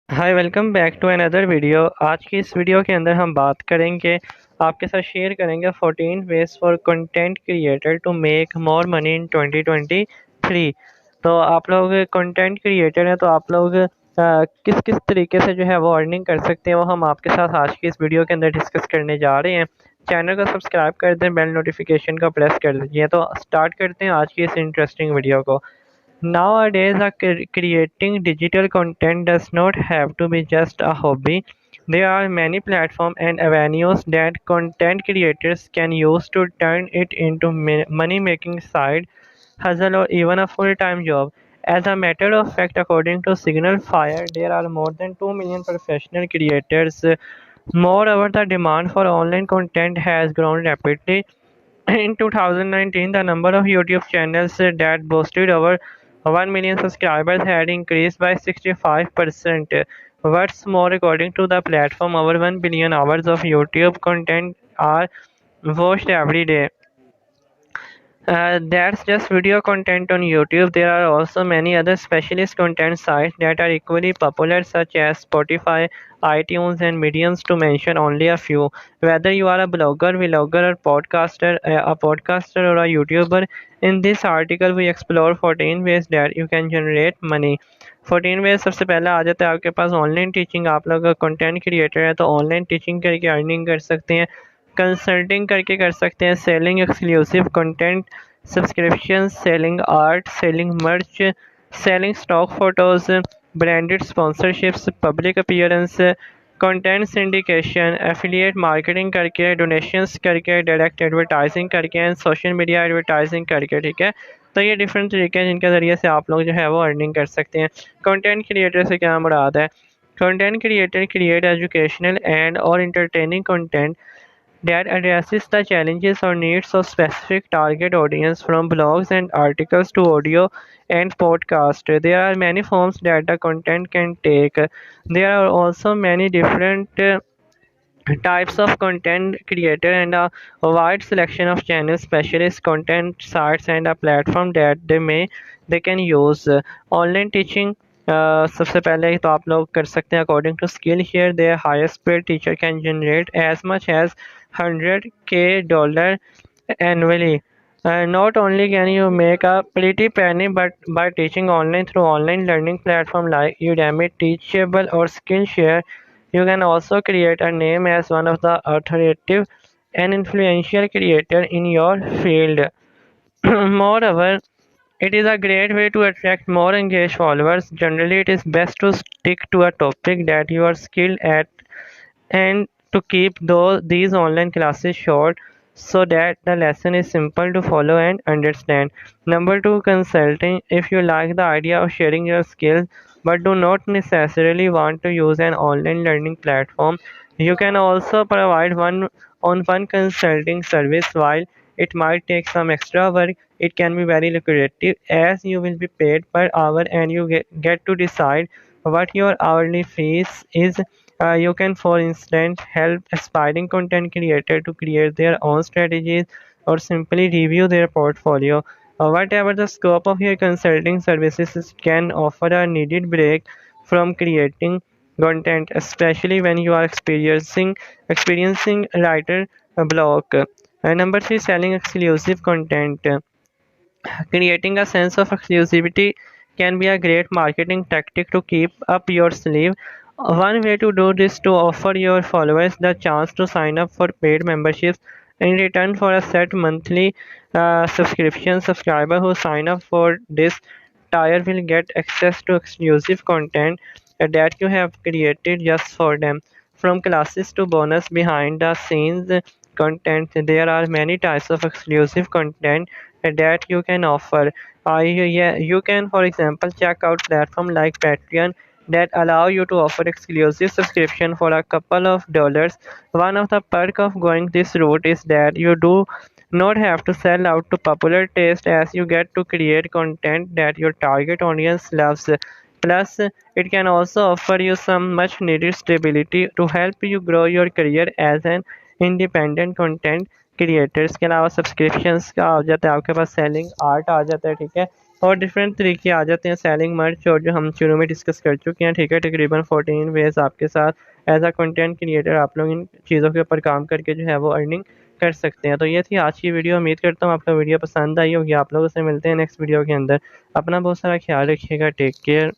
Hi welcome back to another video. आज की इस वीडियो के अंदर हम बात करेंगे, आपके साथ शेयर करेंगे 14 ways for content creator to make more money in 2023। तो आप लोग कंटेंट क्रिएटर हैं, तो आप लोग किस किस तरीके से जो है वो अर्निंग कर सकते हैं, वो हम आपके साथ आज की इस वीडियो के अंदर डिस्कस करने जा रहे हैं। चैनल को सब्सक्राइब कर दें, बेल नोटिफिकेशन का प्रेस कर दीजिए। तो स्टार्ट करते हैं आज की इस इंटरेस्टिंग वीडियो को। Nowadays, creating digital content does not have to be just a hobby. There are many platforms and avenues that content creators can use to turn it into money-making side hustle or even a full-time job. As a matter of fact, according to Signal Fire, there are more than 2 million professional creators. Moreover, the demand for online content has grown rapidly. In 2019, the number of YouTube channels that boasted over 1 million subscribers had increased by 65%. What's more, according to the platform, over 1 billion hours of YouTube content are watched every day. That's just video content on YouTube. There are also many other specialist content sites that are equally popular, such as Spotify, iTunes, and Mediums, to mention only a few. Whether you are a blogger, vlogger, or podcaster, or a YouTuber, in this article we explore 14 ways that you can generate money. 14 veg सबसे पहले आ जाता है आपके पास online teaching. आप लोग content creator है तो online teaching करके अर्निंग कर सकते हैं, कंसल्टिंग करके कर सकते हैं, selling exclusive content, subscription, selling art, selling merch, selling stock photos, branded sponsorships, public appearance, content syndication, affiliate marketing करके, डोनेशंस करके, डायरेक्ट एडवर्टाइजिंग करके एंड सोशल मीडिया एडवर्टाइजिंग करके। ठीक है, तो ये डिफरेंट तरीके हैं जिनके ज़रिए से आप लोग जो है वो अर्निंग कर सकते हैं। कंटेंट क्रिएटर से क्या मुराद है? Content creator create educational and और entertaining content that addresses the challenges or needs of specific target audience, from blogs and articles to audio and podcast. There are many forms that the content can take. There are also many different types of content creator and a wide selection of channels, specialist content sites, and a platform that they can use. Online teaching, सबसे पहले तो आप लोग कर सकते हैं according to skill share their highest paid teacher can generate as much as $100K annually. Not only can you make a pretty penny, but by teaching online through online learning platform like Udemy, Teachable, or Skillshare, you can also create a name as one of the authoritative and influential creator in your field. Moreover, it is a great way to attract more engaged followers. Generally, it is best to stick to a topic that you are skilled at and to keep these online classes short so that the lesson is simple to follow and understand. Number two, consulting. If you like the idea of sharing your skills but do not necessarily want to use an online learning platform, you can also provide one-on-one consulting service. While it might take some extra work, it can be very lucrative as you will be paid per hour and you get to decide what your hourly fees is. You can, for instance, help aspiring content creators to create their own strategies or simply review their portfolio. Whatever the scope of your consulting services, can offer a needed break from creating content, especially when you are experiencing writer block. Number three, selling exclusive content. Creating a sense of exclusivity can be a great marketing tactic to keep up your sleeve. One way to do this to offer your followers the chance to sign up for paid memberships in return for a set monthly subscription. Subscriber who sign up for this tier will get access to exclusive content that you have created just for them. From classes to bonus behind the scenes content, there are many types of exclusive content that you can offer. You can, for example, check out platform like Patreon that allow you to offer exclusive subscription for a couple of dollars. One of the perk of going this route is that you do not have to sell out to popular taste, as you get to create content that your target audience loves. Plus, it can also offer you some much needed stability to help you grow your career as an independent content creators के अलावा subscriptions का आ जाता है आपके पास, selling art आ जाता है। ठीक है, और डिफरेंट तरीके आ जाते हैं सेलिंग मर्च, और जो हम शुरू में डिस्कस कर चुके हैं, ठीक है। तकरीबन 14 वेज आपके साथ एज अ कंटेंट क्रिएटर आप लोग इन चीज़ों के ऊपर काम करके जो है वो अर्निंग कर सकते हैं। तो ये थी आज की वीडियो। उम्मीद करता हूँ आपका वीडियो पसंद आई होगी। आप लोगों से मिलते हैं नेक्स्ट वीडियो के अंदर। अपना बहुत सारा ख्याल रखिएगा। Take care.